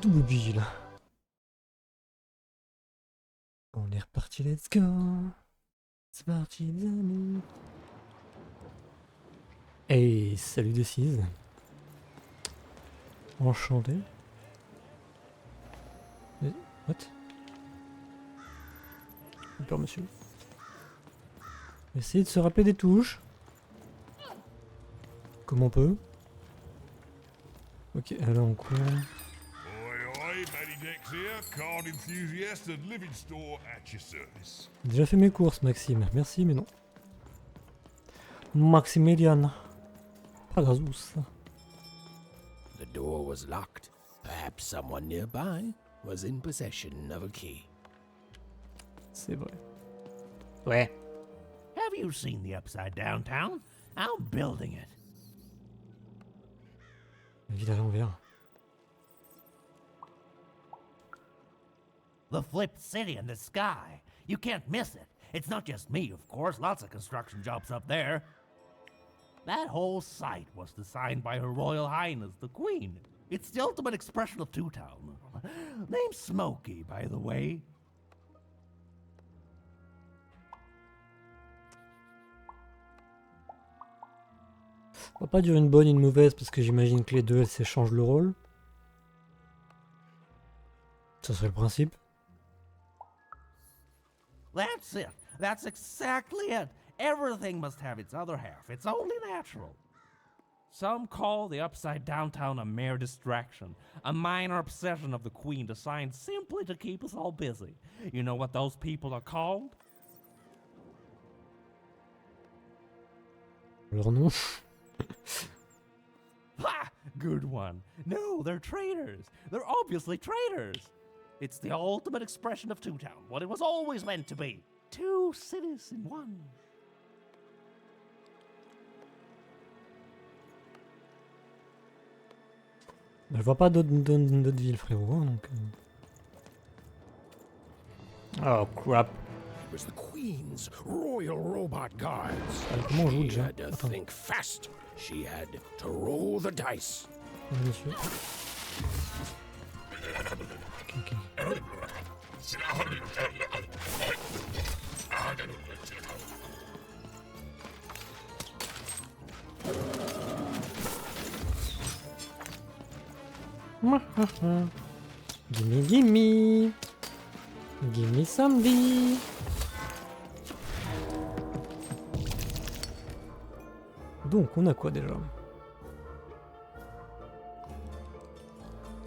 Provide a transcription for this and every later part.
tout mobile. On est reparti, let's go. C'est parti les amis. Hey, salut Décisse. Enchanté. What? J'ai peur monsieur. Essayez de se rappeler des touches. Comme on peut. Ok, alors on court. J'ai déjà fait mes courses, Maxime. Merci, mais non. Maximilian. Pas grazous. The door was locked. Perhaps someone nearby was in possession of a key. C'est vrai. Ouais. Have you seen the Upside Downtown? I'm building it. La ville à l'envers. The flipped city in the sky. You can't miss it. It's not just me, of course. Lots of construction jobs up there. That whole site was designed by Her Royal Highness, the Queen. It's the ultimate expression of Two-Town. Name's Smokey, by the way. On va pas dire une bonne et une mauvaise parce que j'imagine que les deux elles s'échangent le rôle. Ça serait le principe. That's it. That's exactly it. Everything must have its other half. It's only natural. Some call the Upside Downtown a mere distraction, a minor obsession of the Queen designed simply to keep us all busy. You know what those people are called? Leur nom. Ha! Good one. No, they're traitors. They're obviously traitors. It's the ultimate expression of Two-Town, what it was always meant to be. Two cities in one. Je vois pas d'autres villes, frérot. Hein, donc, Oh crap. It was the Queen's Royal Robot Guards. Comment on joue She déjà? had to Attends. think fast. She had to roll the dice. Monsieur. Ok. Gimme, gimme. Gimme some bee. Donc, on a quoi déjà?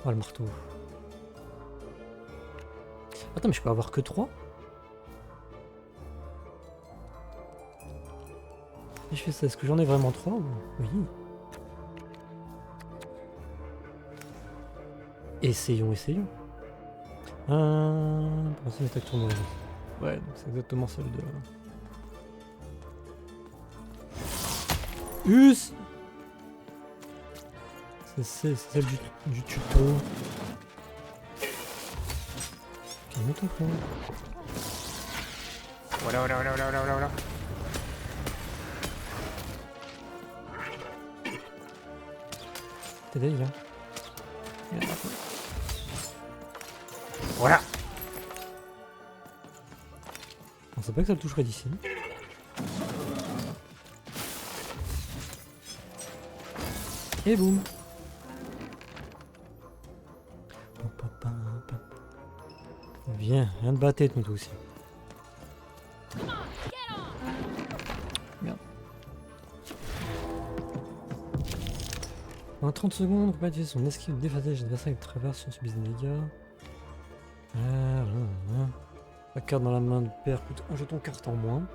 Ah, le marteau. Attends, mais je peux avoir que 3? Et je fais ça, est-ce que j'en ai vraiment 3 ou... Oui. Essayons, essayons. Pensez à tourner. Ouais, donc c'est exactement celle de... Us. C'est celle du tuto. Calme-toi, frère. Voilà. T'es là. Voilà. On sait pas que ça le toucherait d'ici. Et boum. Viens, viens de battre nous aussi. Merde. En 30 secondes, pour pas utiliser son esquive déphasage d'adversaire avec traverse sans subir des dégâts. La carte dans la main de perd plutôt un jeton carte en moins.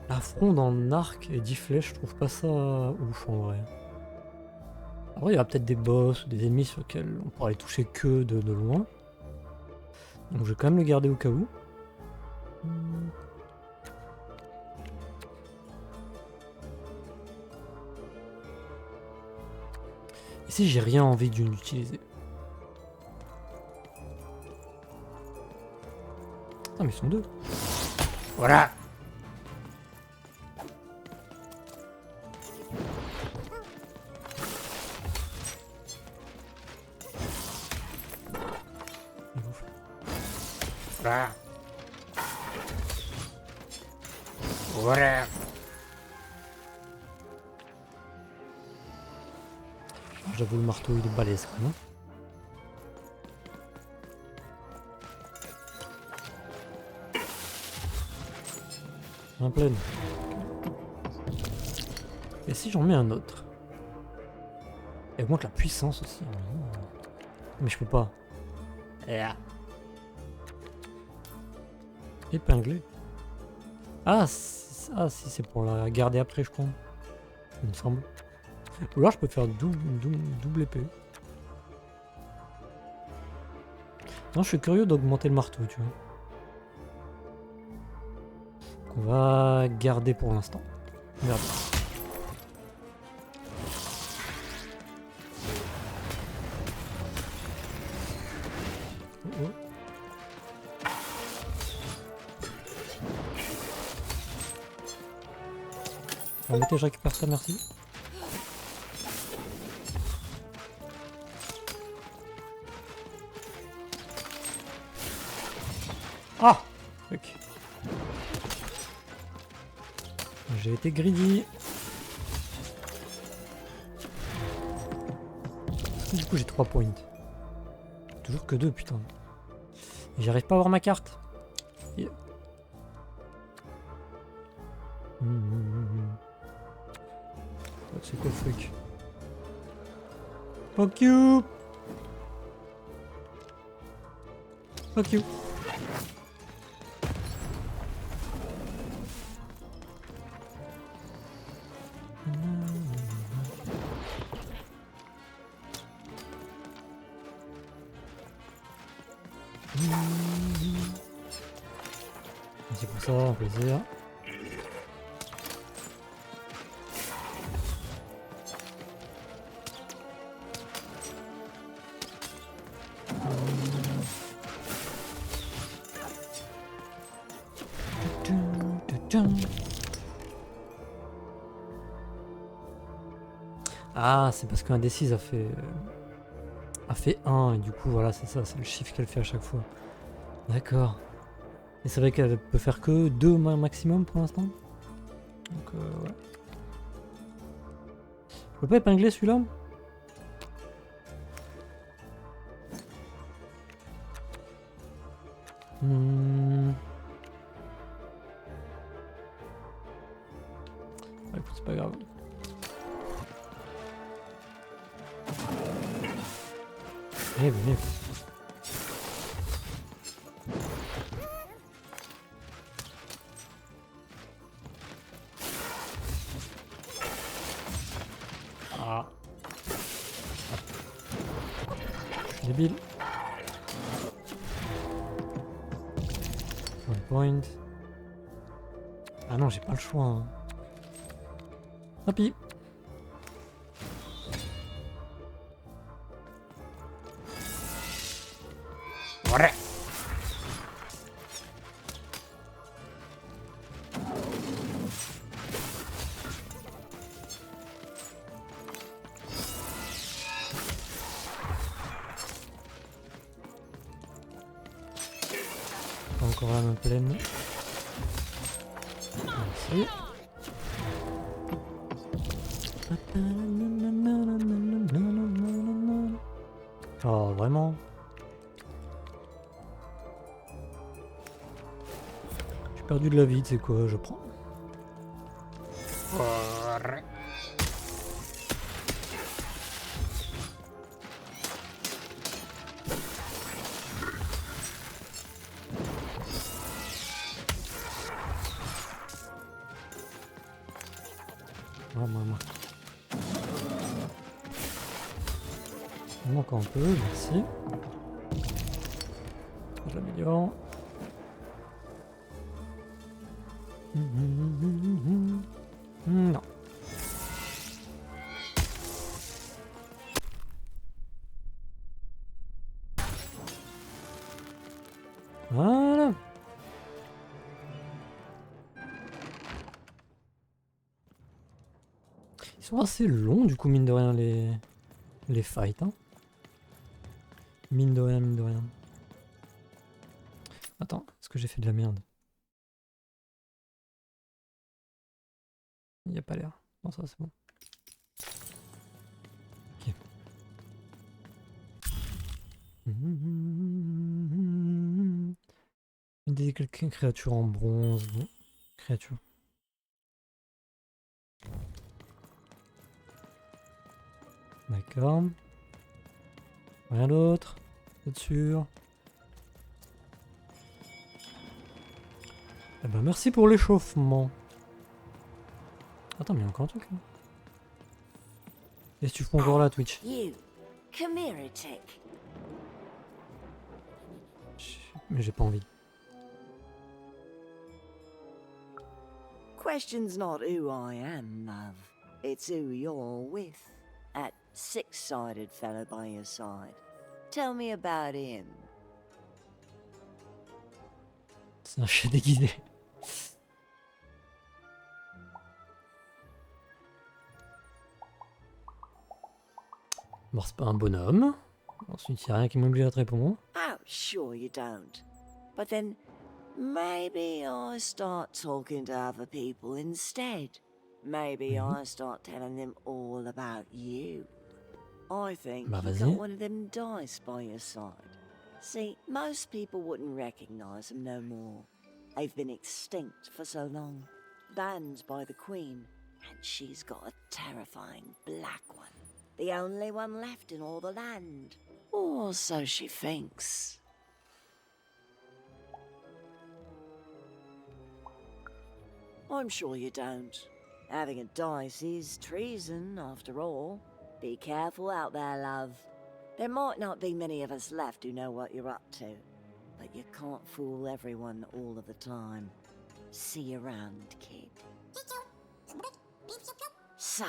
La fronde en arc et 10 flèches, je trouve pas ça ouf en vrai. En vrai, il y aura peut-être des boss ou des ennemis sur lesquels on pourra les toucher que de loin. Donc je vais quand même le garder au cas où. Ici, j'ai rien envie d'une utiliser. Ah, mais ils sont deux. Voilà. Voilà. Voilà. J'avoue, le marteau il est balèze quand même. En pleine. Et si j'en mets un autre? Et augmente la puissance aussi. Mais je peux pas. Épinglé. Ah, si c'est pour la garder après, je crois. Il me semble. Ou alors je peux faire double épée. Non, je suis curieux d'augmenter le marteau, tu vois. On va garder pour l'instant. Merde. Oh. Permettez, je récupère ça, merci. Ah! Ok. J'ai été greedy. Du coup, j'ai 3 points. Toujours que 2, putain. J'arrive pas à voir ma carte. Yeah. C'est quoi le truc? Fuck you! Fuck you! C'est pour ça, un plaisir. Ah, c'est parce qu'un Décisse a fait 1 et du coup voilà, c'est ça, c'est le chiffre qu'elle fait à chaque fois. D'accord. Et c'est vrai qu'elle peut faire que 2 maximum pour l'instant. Donc ouais. Je peux pas épingler celui-là? Ouais, écoute, c'est pas grave. Eh venez. Ah. Je suis débile. One point. Ah non, j'ai pas le choix. Hein. Tant pis. Voilà. Encore la main pleine. Merci. Oh, vraiment? J'ai perdu de la vie, c'est quoi, je prends. Voilà. Moi. Il manque un peu, merci. Je l'améliore. Non. Voilà. Ils sont assez longs du coup, mine de rien, les fights. Hein. Mine de rien, mine de rien. Attends, est-ce que j'ai fait de la merde? Il n'y a pas l'air. Non, ça c'est bon. Ok. Aider quelqu'un, créature en bronze. Bon. Créature. D'accord. Rien d'autre. Vous êtes sûr? Eh ben merci pour l'échauffement. Attends, mais il y a encore un truc là. Qu'est-ce que tu fais encore là, Twitch? You, come here a tick. Mais j'ai pas envie. Question's not who I am, love. It's who you're with. That six-sided fellow by your side. Tell me about him. C'est un chien déguisé. Bon, c'est pas un bonhomme. Ensuite, il n'y a rien qui m'oblige à te répondre. Oh, sure you don't. But then, maybe I start talking to other people instead. Maybe I start telling them all about you. I think Bah, you've vas-y. got one of them dice by your side. See, most people wouldn't recognize them no more. They've been extinct for so long. Banned by the Queen. And she's got a terrifying black one. The only one left in all the land. Or so she thinks. I'm sure you don't. Having a dice is treason, after all. Be careful out there, love. There might not be many of us left who know what you're up to, but you can't fool everyone all of the time. See you around, kid. So,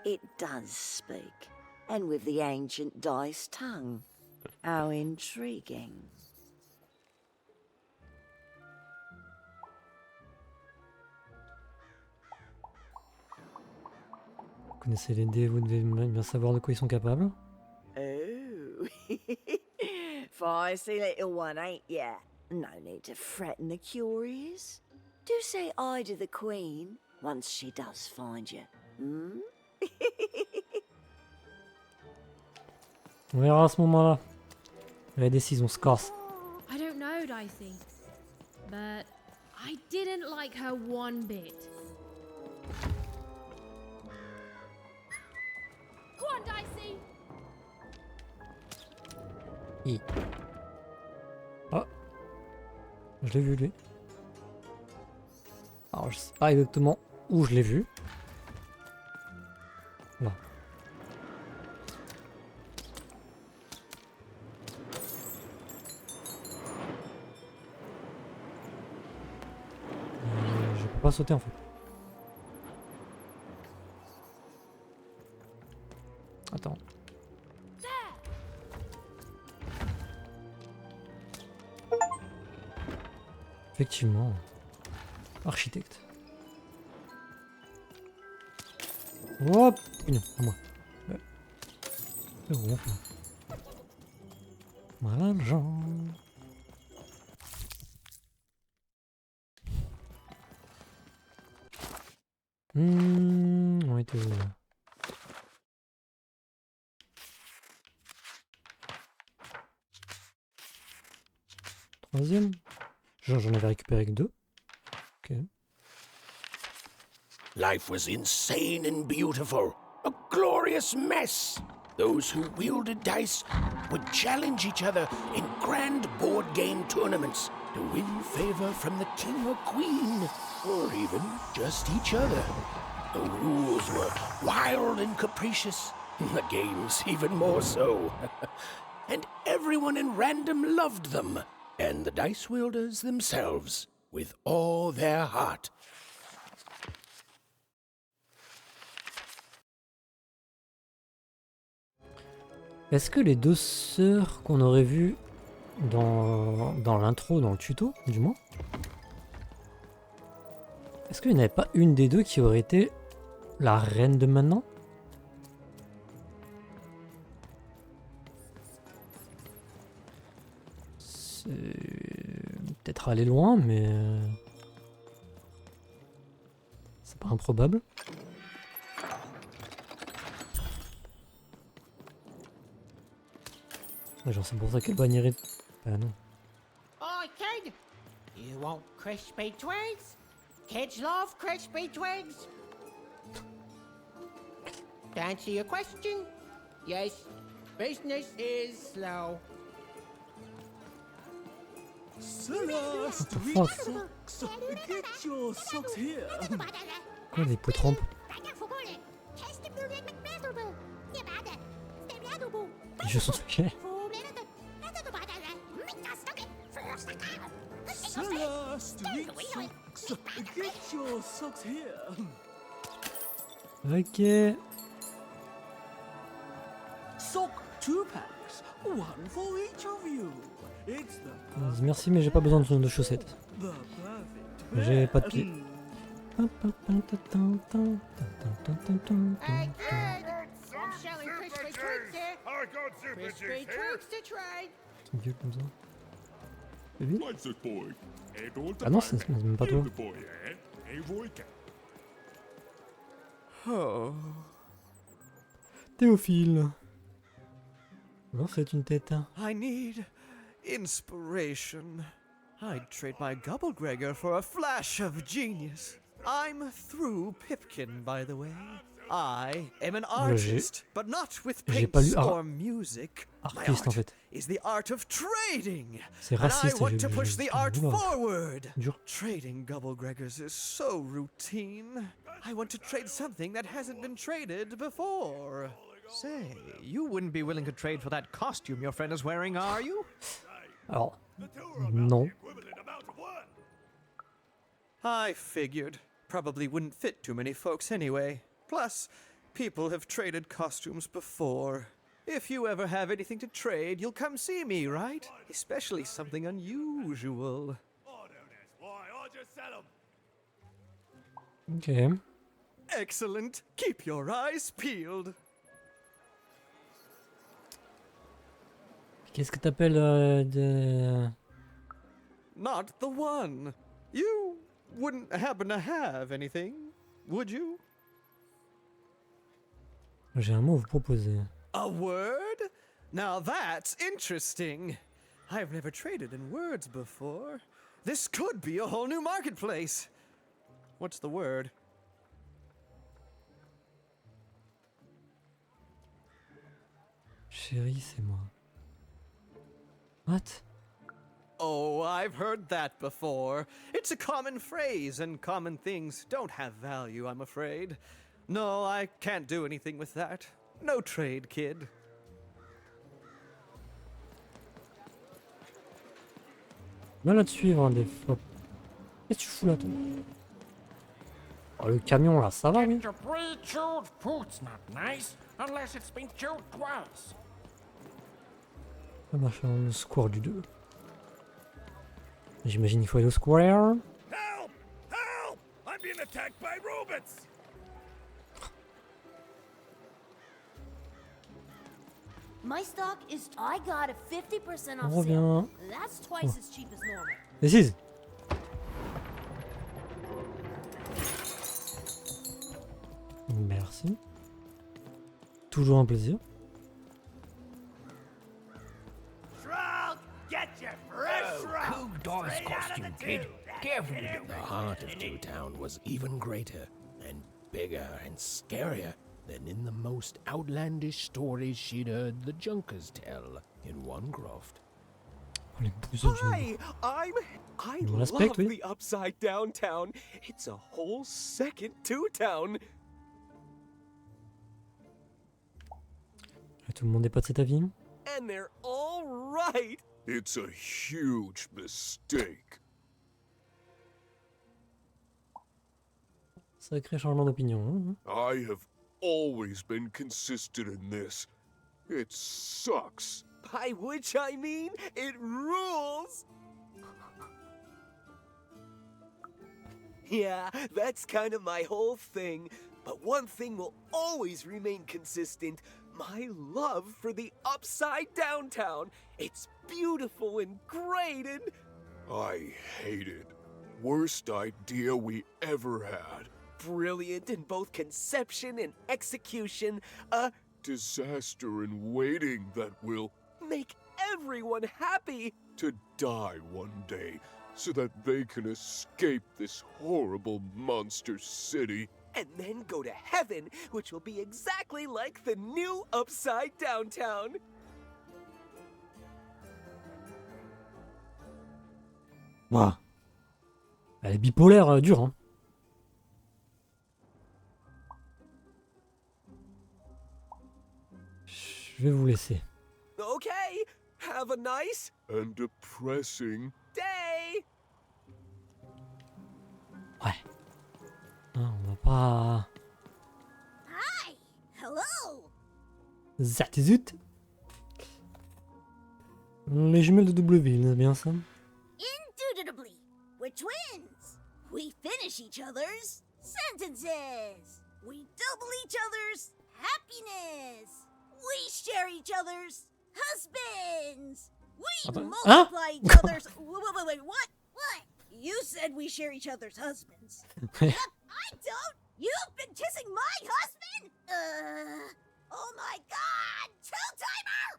it does speak, and with the ancient dice tongue. How intriguing. Vous connaissez les dés, vous devez bien savoir de quoi ils sont capables. Oh, feisty little one, ain't ya? No need to threaten the curious. Do say aye to the Queen once she does find you. Hmm? On verra à ce moment-là. La décision se casse. I don't know, Dicey. But I didn't like her one bit. Go on, Dicey! Ah, je l'ai vu lui. Alors je sais pas exactement où je l'ai vu. Là. Je peux pas sauter en fait. Attends. Effectivement. Architecte. Hop! Non, à moi. Ouais. C'est bon. L'argent. On était où là? Troisième? J'en avais récupéré que deux. Ok. Life was insane and beautiful, a glorious mess. Those who wielded dice would challenge each other in grand board game tournaments to win favor from the king or queen, or even just each other. The rules were wild and capricious, the games even more so. And everyone in random loved them, and the dice wielders themselves, with all their heart. Est-ce que les deux sœurs qu'on aurait vues dans l'intro, dans le tuto, du moins, est-ce qu'il n'y en avait pas une des deux qui aurait été la reine de maintenant? peut-être aller loin, mais... c'est pas improbable. Ouais, genre c'est pour ça qu'elle bannirait... Ah non. Oi, kid! You want crispy twigs? Kids love crispy twigs. To answer your question, yes, business is slow. What the fuck? Get your socks here. Quoi des pots-trempes? Les jeux sont truqués. Get your socks here. Ok. Sock 2 packs, one for each of you. It's the Merci, mais j'ai pas besoin de chaussettes. perfect J'ai pas de pieds. Hey, kid! I'm selling crispy twigs here. I got super Crispy juice here. twigs to trade. Son Dieu, comme ça. C'est lui? What's this boy? Ain't all the Ah non, time. c'est même pas toi. The boy, eh? Ain't boy cat. Oh. Théophile. Non, c'est une tête. I need inspiration. I'd trade my Gubblegregor for a flash of genius. I'm through Pipkin, by the way. I am an artist, but not with j'ai pas paints lu or music. My Artiste en art fait. is the art of trading. C'est And I raciste. want to push the art Oula, forward. dur. Trading Gubblegregors is so routine. I want to trade something that hasn't been traded before. Say, you wouldn't be willing to trade for that costume your friend is wearing, are you? Alors, non. Equivalent amount of what? I figured. Probably wouldn't fit too many folks anyway. Plus, people have traded costumes before. If you ever have anything to trade, you'll come see me, right? Especially something unusual. Oh, don't ask why. I'll just sell 'em. Ok. Excellent. Keep your eyes peeled. Qu'est-ce que t'appelles de... Not the one. You wouldn't happen to have anything, would you? J'ai un mot à vous proposer. A word? Now that's interesting. I've never traded in words before. This could be a whole new marketplace. What's the word? Chérie, c'est moi. What? Oh, I've heard that before. It's a common phrase, and common things don't have value, I'm afraid. No, I can't do anything with that. No trade, kid. Mal à te suivre, hein, des fois. Qu'est-ce que tu fous là, toi? Oh, le camion là, ça va, oui? Extra pre-chewed food's not nice unless it's been chewed twice. Ah, machin, le square du 2. J'imagine qu'il faut aller au square. Help! Help! I'm being attacked by robots! My stock is. I got a 50% On off sale. revient. That's twice as cheap as normal. Décisse. Merci. Toujours un plaisir. Shrug! Get your fresh shrug! Cool dog's Straight out of costume, the kid. tube. Careful with it. The heart of Toontown was even greater and bigger and scarier than in the most outlandish stories she'd heard the Junkers tell in one croft. Oh, les bouseux du... I You love respect, oui? the upside down town. It's a whole second town. Tout le monde n'est pas de cet avis. And they're all right. It's a huge mistake. Sacré changement d'opinion. Hein. I have always been consistent in this. It sucks. By which I mean, it rules. Yeah, that's kind of my whole thing. But one thing will always remain consistent. My love for the upside down town. It's beautiful and great and I hate it. Worst idea we ever had. Brilliant in both conception and execution. A Disaster in waiting that will make everyone happy. to die one day so that they can escape this horrible monster city. And then go to heaven, which will be exactly like the new Upside Downtown. Ouah. Elle est bipolaire dure, hein. Je vais vous laisser. Okay, have a nice And depressing. day. Ouais. Non, on va pas... Hi! Hello! Zatizut. Les jumelles de W, c'est bien ça? Indubitably, we're twins. We finish each other's sentences. We double each other's happiness. We share each other's husbands. We multiply each other's... Wait, what? What? You said we share each other's husbands. Yep, I don't. You've been kissing my husband? Oh my god! Two-timer!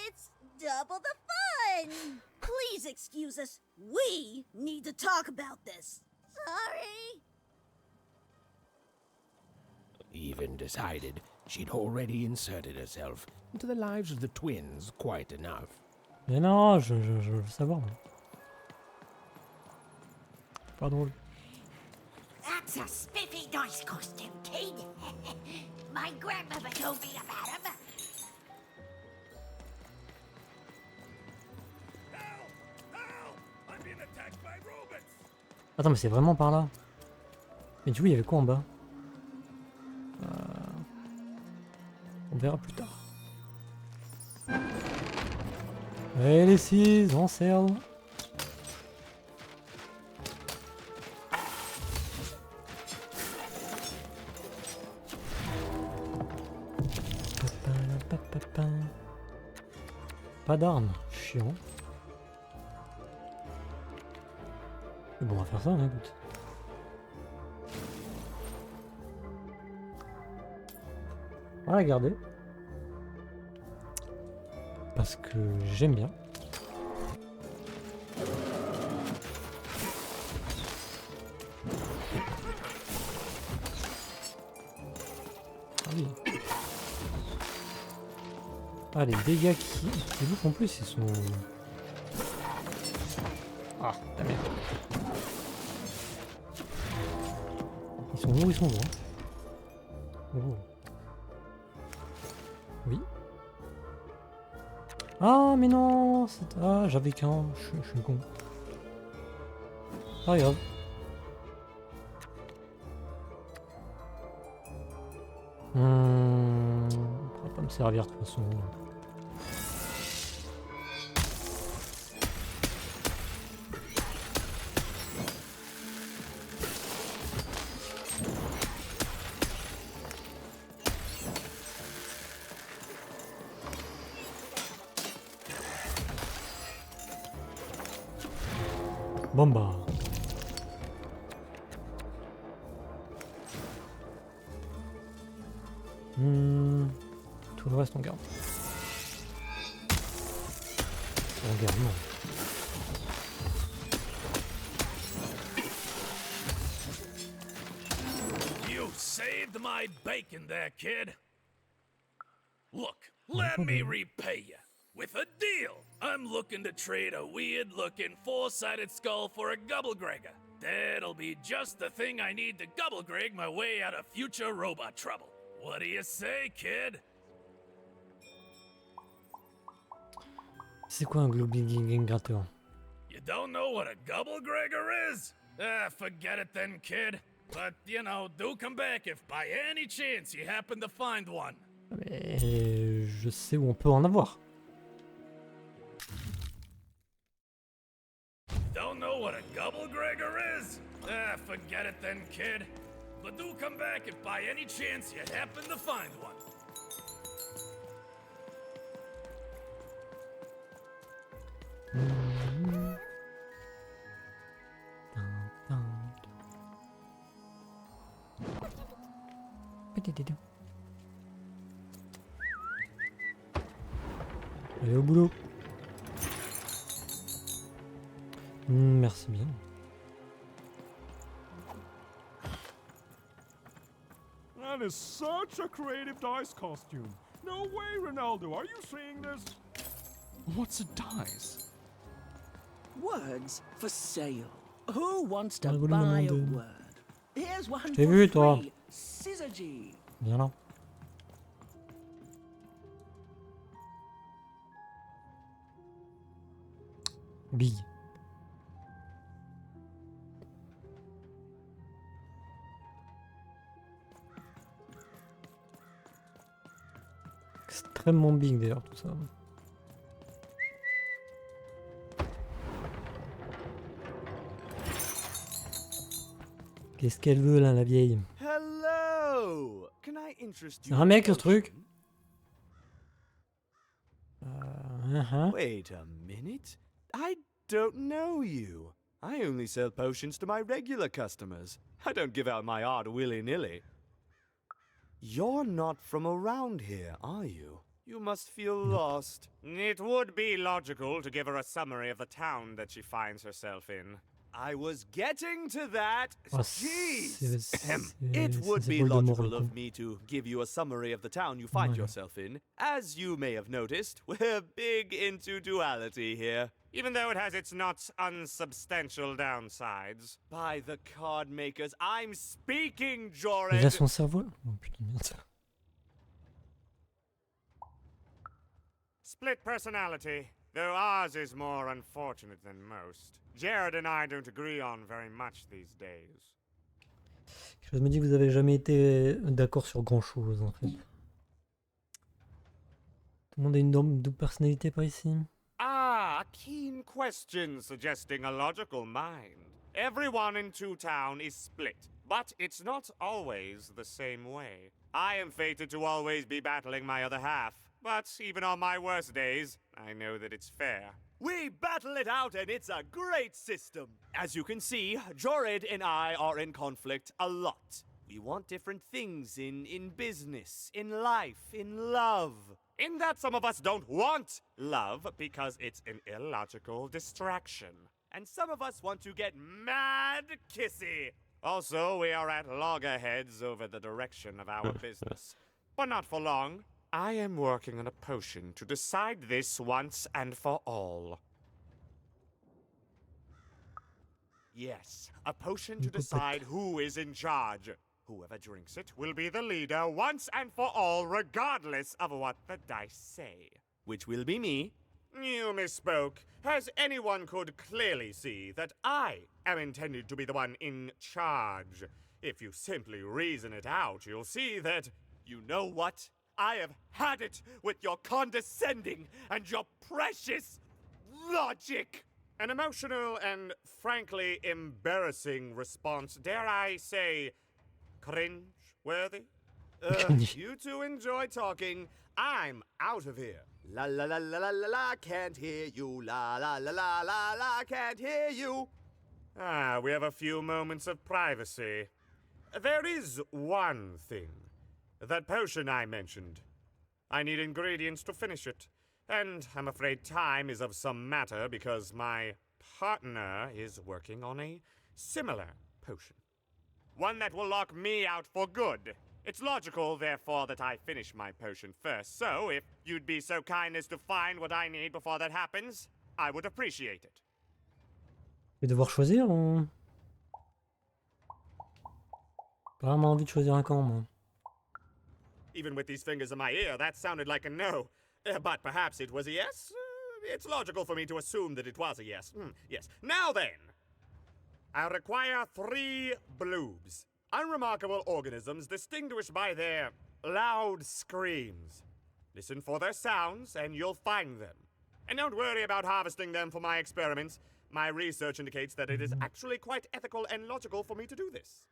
It's double the fun! Please excuse us. We need to talk about this. Sorry. Even decided she'd already inserted herself into the lives of the twins quite enough. Mais non, je veux savoir. Moi. Pas drôle. That's a spiffy nice costume, kid. My grandmother told me about him. Attends, mais c'est vraiment par là. Mais du coup, il y avait quoi en bas? On verra plus tard. Allez, les 6, en cercle. Pas d'armes, chiant. Mais bon, on va faire ça, hein, écoute. On va la garder. Parce que j'aime bien. Ah oui. Ah, les dégâts qui bouffent en plus, ils sont... Ah, la merde. Ils sont lourds, ils sont lourds. Oh. Oui. Ah, mais non, ah, j'avais qu'un. Je suis con. Pas grave. Ça va pas me servir de toute façon. Bon bah. Tout le reste on garde. On garde, non. You saved my bacon there, kid. Look, let me repay you. With a deal! I'm looking to trade a weird-looking four-sided skull for a Gubblegregger. That'll be just the thing I need to Gubblegreg my way out of future robot trouble. What do you say, kid? C'est quoi un Globigingrateur? You don't know what a Gubblegregger is? Ah, forget it then, kid. But, you know, do come back if by any chance you happen to find one. Mais je sais où on peut en avoir. Don't know what a Gubblegregger is? Ah, forget it then, kid. But do come back if by any chance you happen to find one. Allez au boulot. Merci bien. That is such a creative dice costume. No way, Ronaldo, are you seeing this? What's a dice? Words for sale. Who wants to Ah, vous le buy a demandez. word? Here's one t'ai for vu, toi. free. Syzygy. Viens là. Big. Extrêmement big d'ailleurs tout ça. Qu'est-ce qu'elle veut là, la vieille? Hello! Can I interest you? C'est un mec ce truc? Wait a minute. I don't know you. I only sell potions to my regular customers. I don't give out my art willy-nilly. You're not from around here, are you? You must feel lost. It would be logical to give her a summary of the town that she finds herself in. I was getting to that. Oh, Jeez. It would be logical of me to give you a summary of the town you find yourself in. As you may have noticed, we're big into duality here. Even though it has its not unsubstantial downsides. By the card makers, I'm speaking, Il a Jorid. son cerveau. Oh putain de merde. Split personality, though ours is more unfortunate than most. Jared and I don't agree on very much these days. Je me dis que vous avez jamais été d'accord sur grand chose en fait. Tout le monde a une double personnalité par ici. Ah, a keen question suggesting a logical mind. Everyone in Two Town is split, but it's not always the same way. I am fated to always be battling my other half, but even on my worst days, I know that it's fair. We battle it out and it's a great system. As you can see, Jorid and I are in conflict a lot. We want different things in business, in life, in love. In that some of us don't want love because it's an illogical distraction. And some of us want to get mad kissy. Also, we are at loggerheads over the direction of our business. But not for long. I am working on a potion to decide this once and for all. Yes, a potion to decide who is in charge. Whoever drinks it will be the leader once and for all, regardless of what the dice say. Which will be me. You misspoke, as anyone could clearly see that I am intended to be the one in charge. If you simply reason it out, you'll see that... You know what? I have had it with your condescending and your precious logic. An emotional and frankly embarrassing response, dare I say, cringe-worthy? You two enjoy talking. I'm out of here. La la la la la la la, can't hear you. La la la la la la, can't hear you. Ah, we have a few moments of privacy. There is one thing. That potion I mentioned. I need ingredients to finish it. And I'm afraid time is of some matter because my partner is working on a similar potion. One that will lock me out for good. It's logical, therefore, that I finish my potion first. So, if you'd be so kind as to find what I need before that happens, I would appreciate it. Je vais devoir choisir ou... Pas vraiment envie de choisir un camp, moi. Even with these fingers in my ear, that sounded like a no. But perhaps it was a yes? It's logical for me to assume that it was a yes. Yes. Now then, I require 3 bloobs. Unremarkable organisms distinguished by their loud screams. Listen for their sounds and you'll find them. And don't worry about harvesting them for my experiments. My research indicates that it is actually quite ethical and logical for me to do this.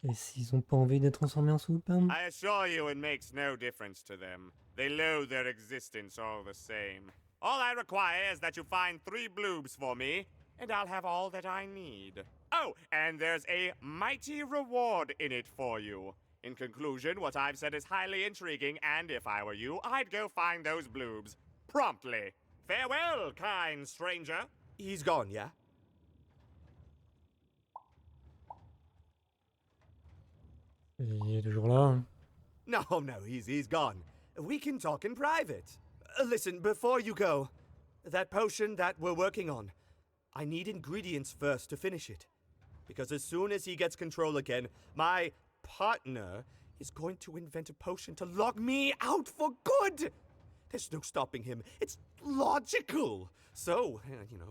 Et s'ils ont pas envie d'être transformés en soupe? I assure you it makes no difference to them. They loathe their existence all the same. All I require is that you find 3 bloobs for me, and I'll have all that I need. Oh, and there's a mighty reward in it for you. In conclusion, what I've said is highly intriguing, and if I were you, I'd go find those bloobs. Promptly. Farewell, kind stranger. He's gone, yeah? Il est toujours là. No, he's gone. We can talk in private. Listen, before you go, that potion that we're working on, I need ingredients first to finish it. Because as soon as he gets control again, my partner is going to invent a potion to lock me out for good. There's no stopping him. It's logical. So,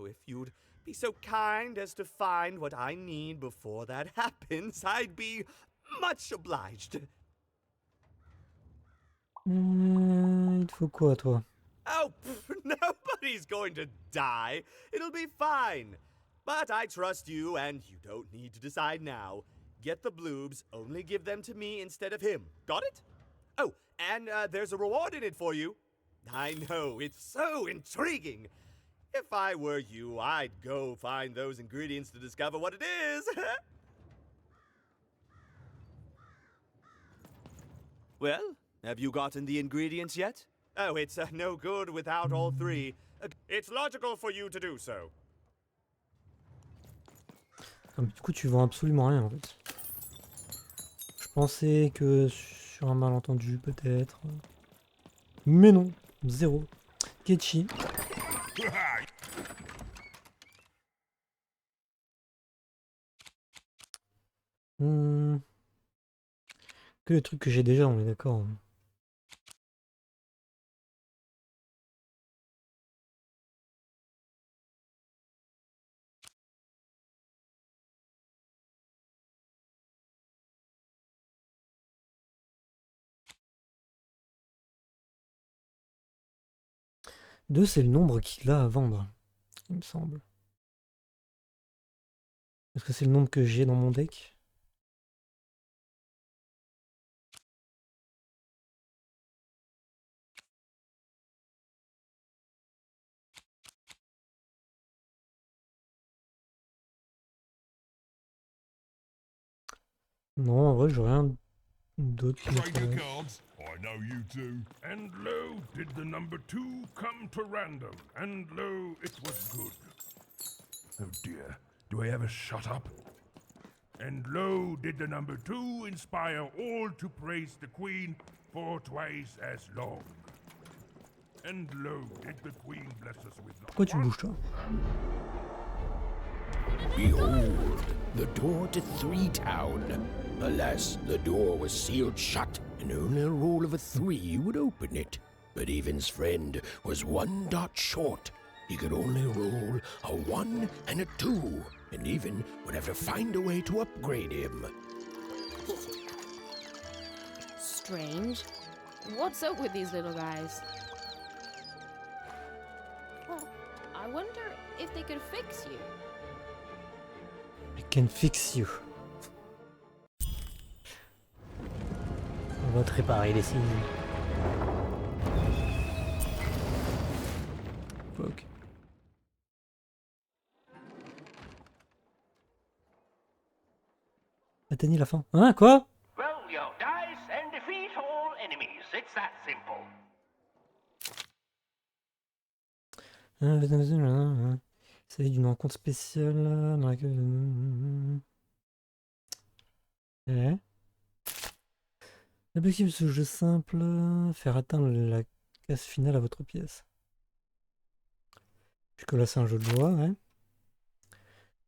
if you'd be so kind as to find what I need before that happens, I'd be much obliged. Il te faut quoi, toi? Oh, nobody's going to die. It'll be fine. But I trust you, and you don't need to decide now. Get the bloobs, only give them to me instead of him. Got it? Oh, and there's a reward in it for you. I know, it's so intriguing. If I were you, I'd go find those ingredients to discover what it is. Well, have you gotten the ingredients yet? Oh, it's no good without all three. It's logical for you to do so. Du coup, tu vends absolument rien en fait. Je pensais que sur un malentendu peut-être. Mais non, zéro. Ketchi. Que les trucs que j'ai déjà, on est d'accord. Deux, c'est le nombre qu'il a à vendre, il me semble. Est-ce que c'est le nombre que j'ai dans mon deck? Non, en vrai, j'ai rien d'autre qui m'intéresse. I know you do. And lo, did the number 2 come to random, and lo, it was good. Oh dear, do I ever shut up? And lo, did the number 2 inspire all to praise the Queen for twice as long. And lo, did the Queen bless us with the... Pourquoi tu bouges, toi? Behold, the door to Three Town. Alas, the door was sealed shut, and only a roll of a 3 would open it. But Evan's friend was 1 dot short. He could only roll a 1 and a 2, and Evan would have to find a way to upgrade him. Strange. What's up with these little guys? Well, I wonder if they could fix you. I can fix you. On va te réparer les signes. Fuck. Atteignez la fin. Hein, quoi? Roll your dice and defeat all enemies. It's that simple. Il s'agit d'une rencontre spéciale dans laquelle... L'objectif de ce jeu simple, faire atteindre la case finale à votre pièce. Jusque là c'est un jeu de loi, ouais.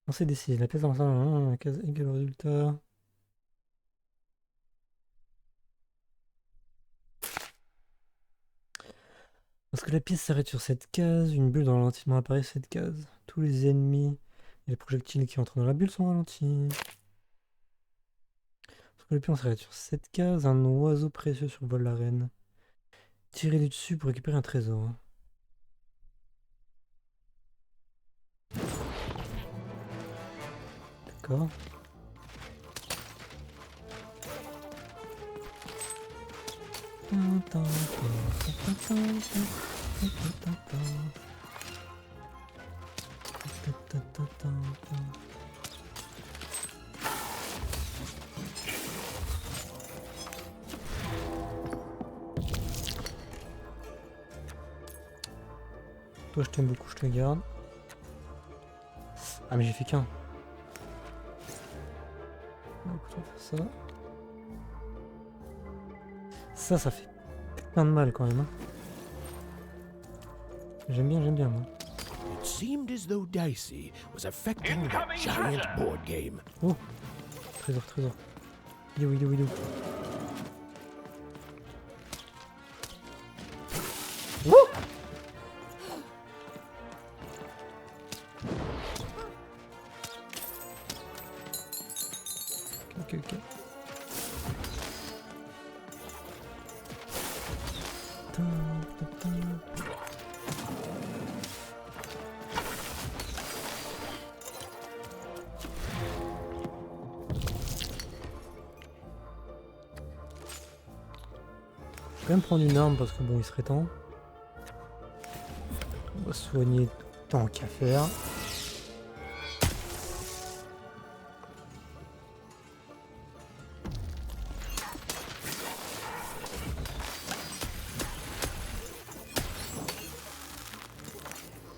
On s'est décidé, la pièce dans la case égale au résultat. Lorsque la pièce s'arrête sur cette case, une bulle dans ralentissement apparaît sur cette case. Tous les ennemis et les projectiles qui entrent dans la bulle sont ralentis. Lorsque le pion s'arrête sur cette case, un oiseau précieux survole l'arène. Tirez du dessus pour récupérer un trésor. D'accord. Toi je t'aime beaucoup, je te garde. Ah mais j'ai fait qu'un. Donc on va faire ça. Ça fait plein de mal quand même. Hein. J'aime bien moi. It seemed as though Dicey was affecting that giant board game. Oh, trésor. Il est où Wouh! Ok. Je vais quand même prendre une arme parce que bon, il serait temps. On va soigner tant qu'à faire.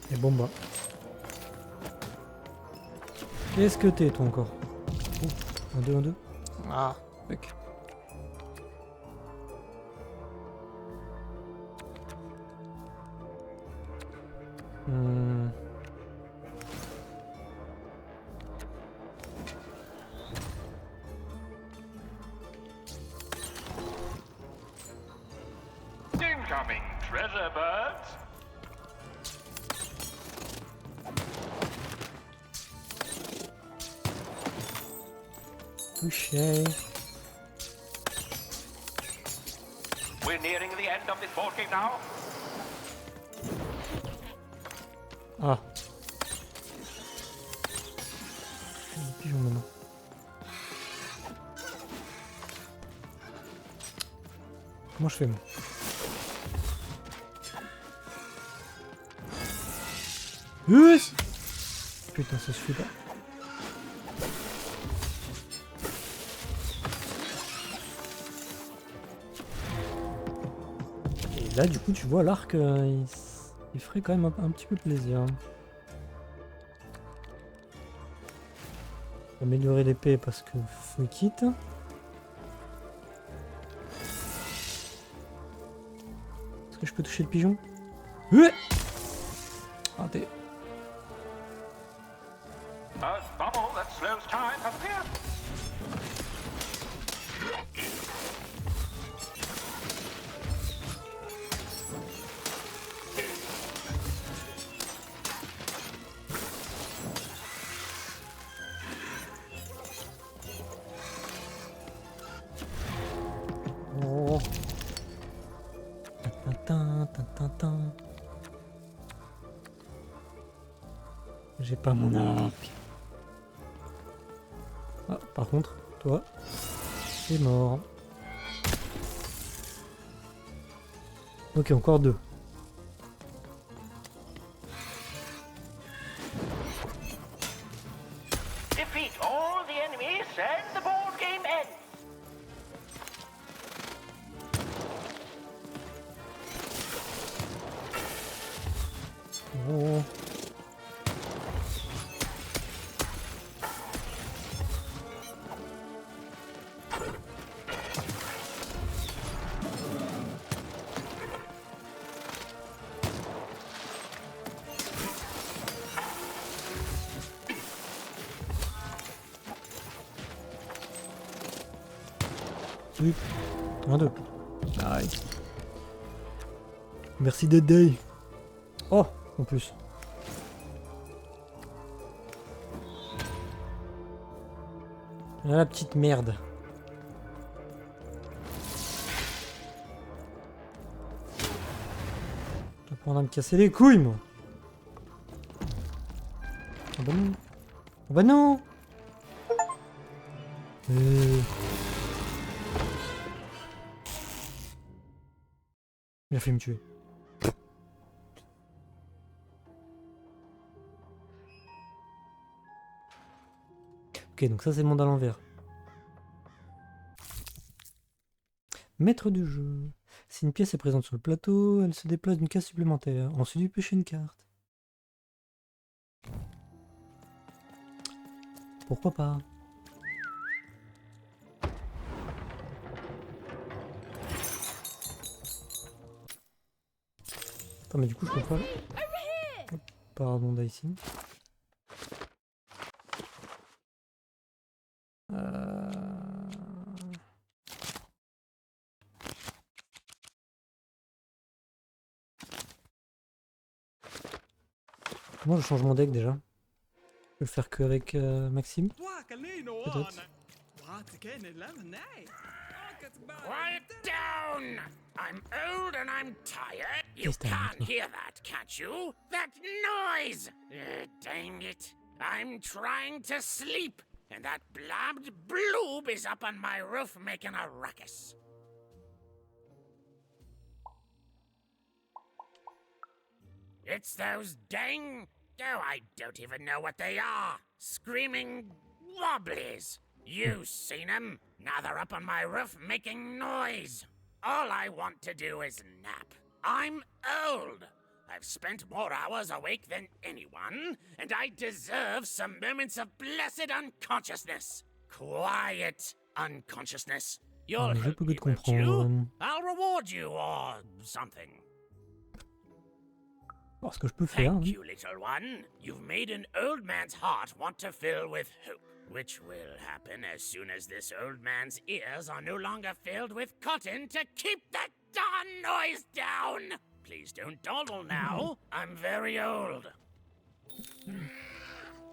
Et bon bah. Qu'est-ce que t'es toi encore? Oh, un deux. Ah, mec. Incoming treasure birds. Touché. We're nearing the end of this board game now. Ah. Les pigeons maintenant. Comment je fais moi? Yes. Putain, ça suffit pas. Et là, du coup, tu vois, l'arc, il ferait quand même un petit peu plaisir. Améliorer l'épée parce que faut quitte. Est-ce que je peux toucher le pigeon? Raté. A bubble that slows time appears. Oh. J'ai pas mon arc. Ah, par contre, toi, c'est mort. Ok, encore deux. Defeat all the enemies and the board game ends. Oh. Oui. Un, deux. Nice. Merci d'aider. Oh, en plus. Ah, la petite merde. Je vais prendre à me casser les couilles, moi. Ah bah non. Ah bah non. Il a fait me tuer. Ok, donc ça c'est le monde à l'envers. Maître du jeu. Si une pièce est présente sur le plateau, elle se déplace d'une case supplémentaire. Ensuite, du pêcher une carte. Pourquoi pas? Attends, mais du coup, je comprends. Hop, pardon, Daisy. Comment je change mon deck déjà? Je peux le faire qu'avec Maxime? Peut-être. Quiet down! I'm old and I'm tired. You can't hear that, can't you? That noise! Dang it. I'm trying to sleep, and that blabbed bloob is up on my roof making a ruckus. It's those dang... Oh, I don't even know what they are. Screaming wobblies. You seen them? Now they're up on my roof making noise. All I want to do is nap. I'm old. I've spent more hours awake than anyone, and I deserve some moments of blessed unconsciousness. Quiet unconsciousness. You'll help me, won't you? I'll reward you or something. Alors, ce que je peux faire. Thank you, little one. You've made an old man's heart want to fill with hope, which will happen as soon as this old man's ears are no longer filled with cotton to keep that darn noise down. Please don't dawdle now. I'm very old.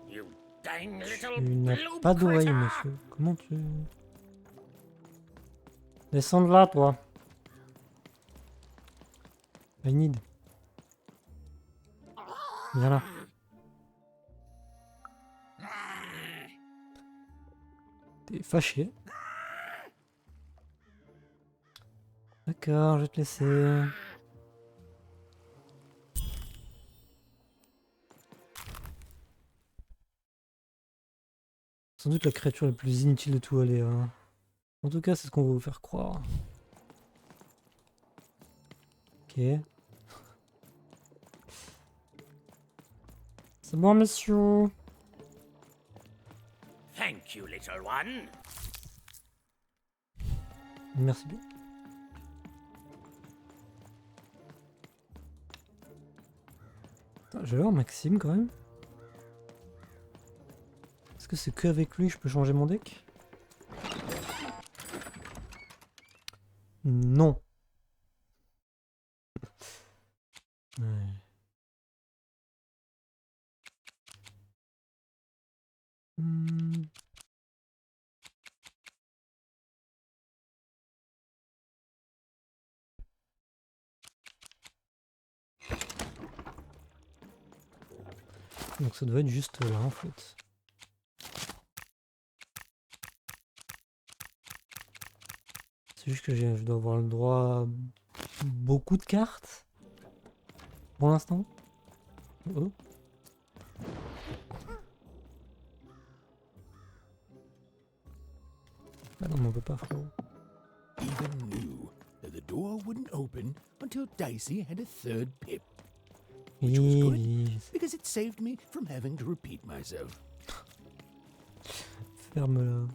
You dang little Tu n'as blue pas d'oreille, critter. monsieur. Comment tu... Descends de là, toi. I need. Viens là. T'es fâché. D'accord, je vais te laisser. Sans doute la créature la plus inutile de tout aller. Hein. En tout cas, c'est ce qu'on va vous faire croire. Ok. C'est bon, monsieur. Thank you, little one. Merci bien. Je vais voir Maxime quand même. Est-ce que c'est qu'avec lui que je peux changer mon deck? Non. Ouais. Donc ça doit être juste là en fait. C'est juste que je dois avoir le droit à beaucoup de cartes pour l'instant. Oh. Ah non, mais on peut pas, frérot. Even knew that the door wouldn't open until Dicey had a third pip. Which was good, because it saved me from having to repeat myself. Ferme-la.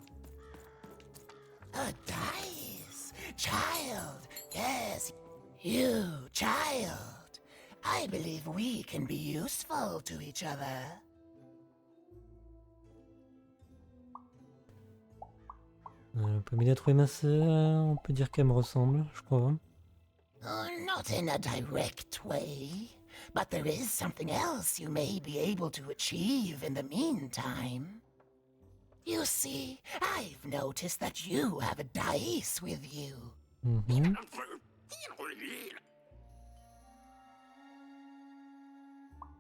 A dice! Child! Yes, you, child! I believe we can be useful to each other. On peut m'aider à trouver ma sœur, on peut dire qu'elle me ressemble, je crois. Oh, not in a direct way, but there is something else you may be able to achieve in the meantime. You see, I've noticed that you have a dice with you. Mm-hmm.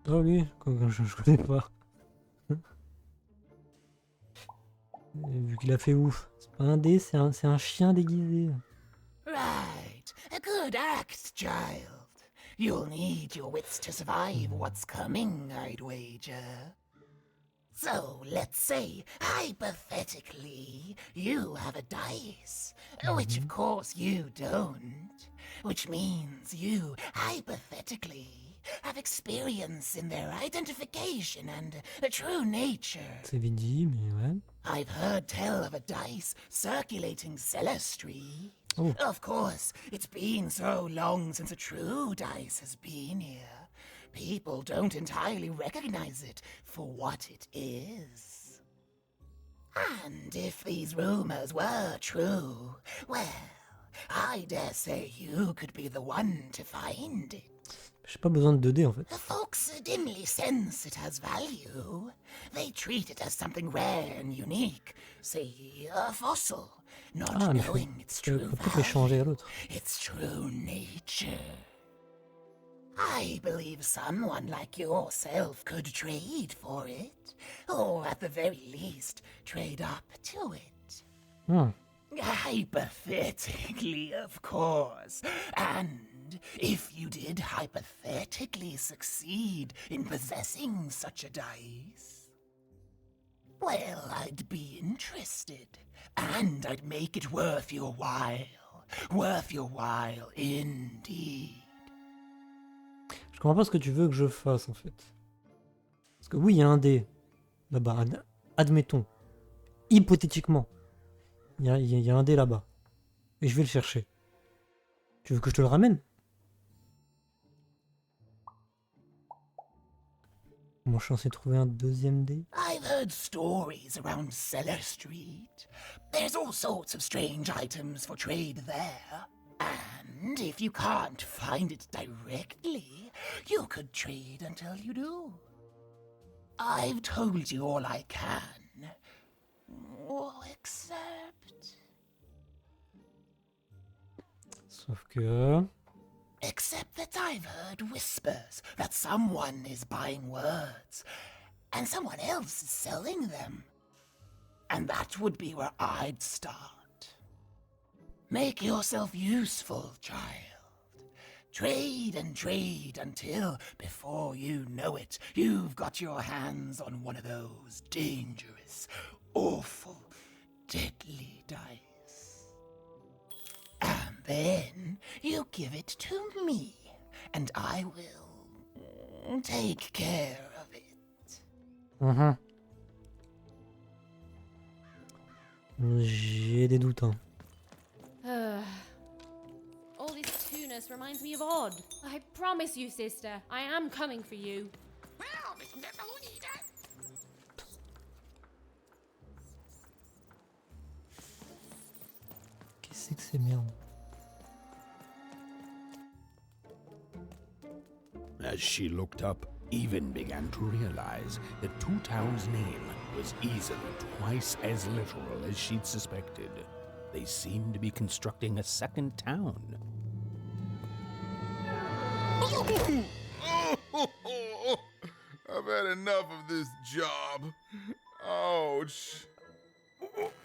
Oh lui, je connais pas. Et vu qu'il a fait ouf. C'est pas un dé, c'est un chien déguisé. Right, a good act, child. You'll need your wits to survive what's coming, I'd wager. So let's say, hypothetically, you have a dice, which of course you don't, which means you, hypothetically, have experience in their identification and true nature. C'est vite dit, mais ouais. I've heard tell of a dice circulating Celestry. Oh. Of course, it's been so long since a true dice has been here. People don't entirely recognize it for what it is. And if these rumors were true, well, I dare say you could be the one to find it. J'ai pas besoin de 2D en fait. Folks dimly sense it has value. They treat it as something rare and unique, say a fossil, not knowing its true value, its true nature. I believe someone like yourself could trade for it, or at the very least, trade up to it. Hypothetically, of course. And if you did hypothetically succeed in possessing such a dice, well, I'd be interested. And I'd make it worth your while. Worth your while, indeed. Je comprends pas ce que tu veux que je fasse en fait. Parce que oui, il y a un dé là-bas. Admettons. Hypothétiquement. Il y a un dé là-bas. Et je vais le chercher. Tu veux que je te le ramène? Comment je suis censé trouver un deuxième dé? I've heard stories around Cellar Street. There's all sorts of strange items for trade there. And if you can't find it directly, you could trade until you do. I've told you all I can. Except... Sauf que... Except that I've heard whispers that someone is buying words, and someone else is selling them. And that would be where I'd start. Make yourself useful, child. Trade and trade until, before you know it, you've got your hands on one of those dangerous, awful, deadly dice. And then you give it to me, and I will take care of it. J'ai des doutes, hein. All this tunus reminds me of Odd. I promise you, sister, I am coming for you. Qu'est-ce que c'est merde? As she looked up, Even began to realize that Two Town's name was easily twice as literal as she'd suspected. They seemed to be constructing a second town. I've had enough of this job. Ouch.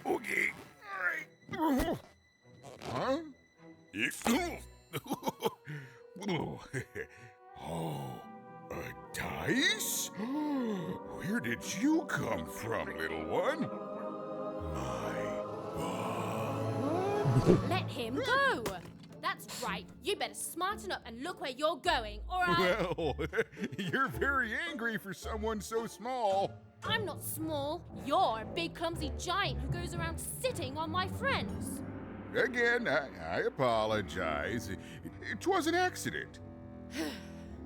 Okay. All right. Huh? Oh, a dice? Where did you come from, little one? Let him go! That's right. You better smarten up and look where you're going, or I'll... Well, you're very angry for someone so small. I'm not small. You're a big clumsy giant who goes around sitting on my friends. Again, I apologize. It was an accident.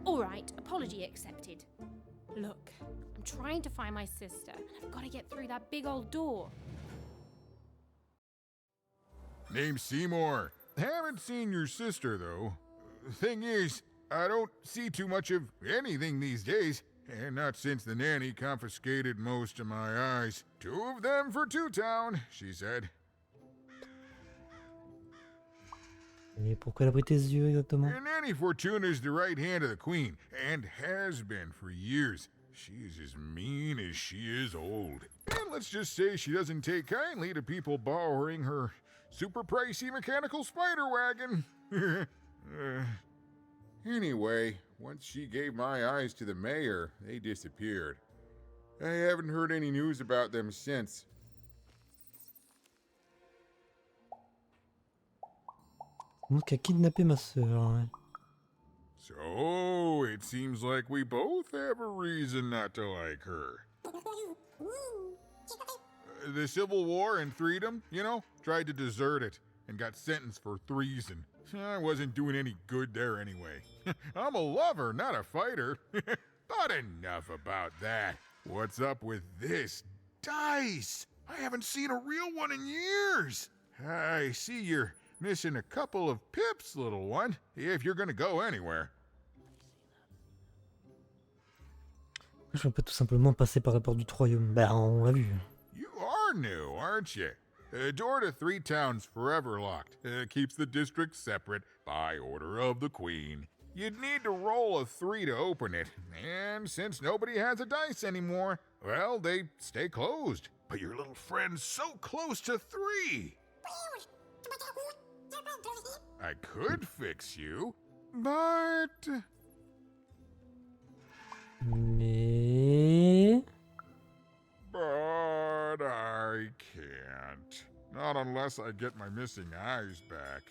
All right, apology accepted. Look, I'm trying to find my sister, and I've got to get through that big old door. Name's Seymour. Haven't seen your sister, though. Thing is, I don't see too much of anything these days, and not since the nanny confiscated most of my eyes. 2 of them for Two Town, she said. Et pourquoi elle a pris tes yeux exactement? And Nanny Fortuna's the right hand of the Queen, and has been for years. She is as mean as she is old. And let's just say she doesn't take kindly to people borrowing her super pricey mechanical spider wagon. Anyway, once she gave my eyes to the mayor, they disappeared. I haven't heard any news about them since. Donc, a kidnappé ma sœur. Ouais. So, it seems like we both have a reason not to like her. The Civil War and freedom, you know, tried to desert it and got sentenced for treason. I wasn't doing any good there anyway. I'm a lover, not a fighter. But enough about that. What's up with this dice? I haven't seen a real one in years. I see you're missing a couple of pips, little one, if you're gonna go anywhere. Je peux tout simplement passer par la porte du royaume. Ben, on l'a vu. You are new, aren't you? Door to Three Towns forever locked. Keeps the district separate by order of the Queen. You'd need to roll a 3 to open it, and since nobody has a dice anymore, well, they stay closed. But your little friend's so close to 3. I could fix you, but... Mais... But I can't. Not unless I get my missing eyes back.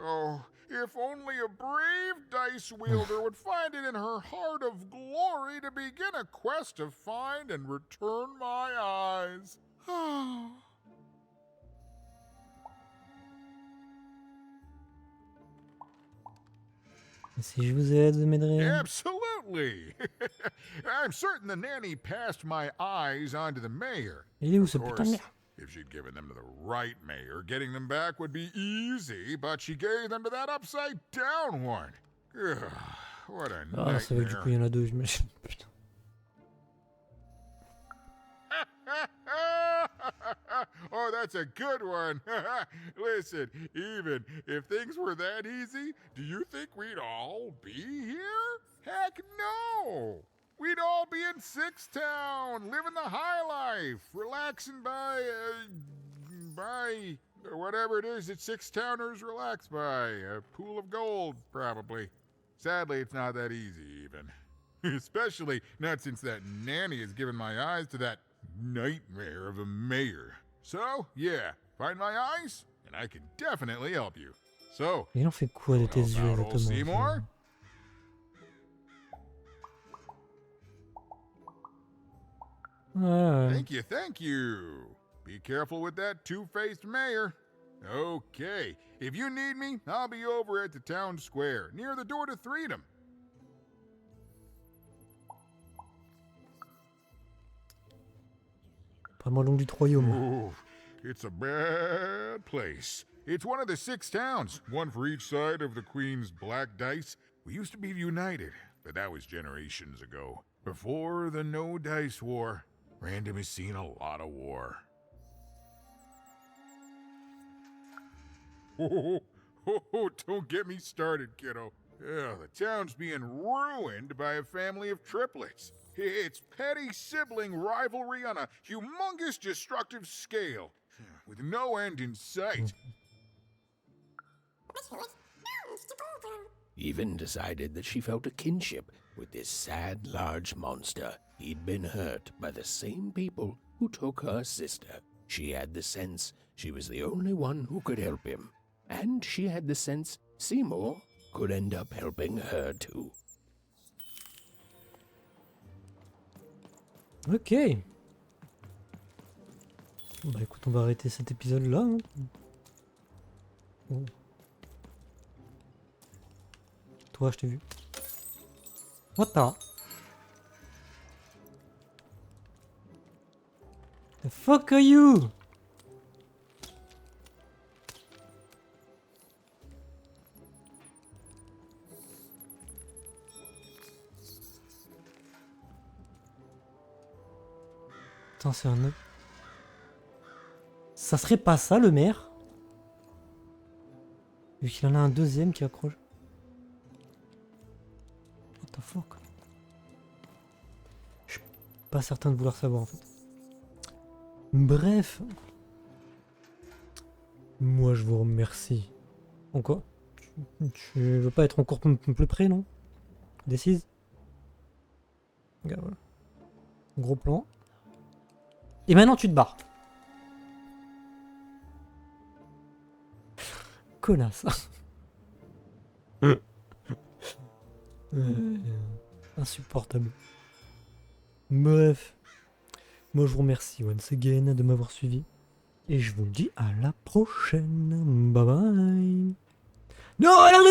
Oh, if only a brave dice wielder would find it in her heart of glory to begin a quest to find and return my eyes. Si je vous aide, vous m'aiderez. Absolutely. I'm certain the nanny passed my eyes on to the mayor. Il est où Of ce putain de course, merde? if she'd given them to the right mayor, getting them back would be easy, but she gave them to that upside-down one. Ugh, what a Ah, c'est vrai que du coup il y en a deux, j'imagine. Putain. Oh, that's a good one. Listen, even if things were that easy, do you think we'd all be here? Heck no! We'd all be in Sixtown, living the high life, relaxing by whatever it is that Sixtowners relax by. A pool of gold, probably. Sadly, it's not that easy, even. Especially not since that nanny has given my eyes to that nightmare of a mayor. So, yeah, find my eyes, and I can definitely help you. So, Il en fait quoi de tes yeux old Seymour? Ouais. Thank you. Be careful with that two-faced mayor. Okay, if you need me, I'll be over at the town square, near the door to Freedom. Pas moins long du royaume. Ooh, it's a bad place. It's one of the 6 towns, one for each side of the Queen's black dice. We used to be united, but that was generations ago. Before the No Dice War, Random has seen a lot of war. Don't get me started, kiddo. The town's being ruined by a family of triplets. It's petty sibling rivalry on a humongous destructive scale, with no end in sight. Even decided that she felt a kinship with this sad, large monster. He'd been hurt by the same people who took her sister. She had the sense she was the only one who could help him. And she had the sense Seymour could end up helping her too. Ok. Bah écoute, on va arrêter cet épisode là. Hein. Oh. Toi, je t'ai vu. What the fuck are you? Attends, c'est un autre. Ça serait pas ça le maire? Vu qu'il en a un deuxième qui accroche. What the fuck? Je suis pas certain de vouloir savoir en fait. Bref. Moi je vous remercie. Encore? Tu veux pas être encore plus près, non? Décisse. Regarde, voilà. Gros plan. Et maintenant tu te barres. Connasse. Insupportable. Bref. Moi je vous remercie once again de m'avoir suivi. Et je vous dis à la prochaine. Bye bye. Non, elle arrive!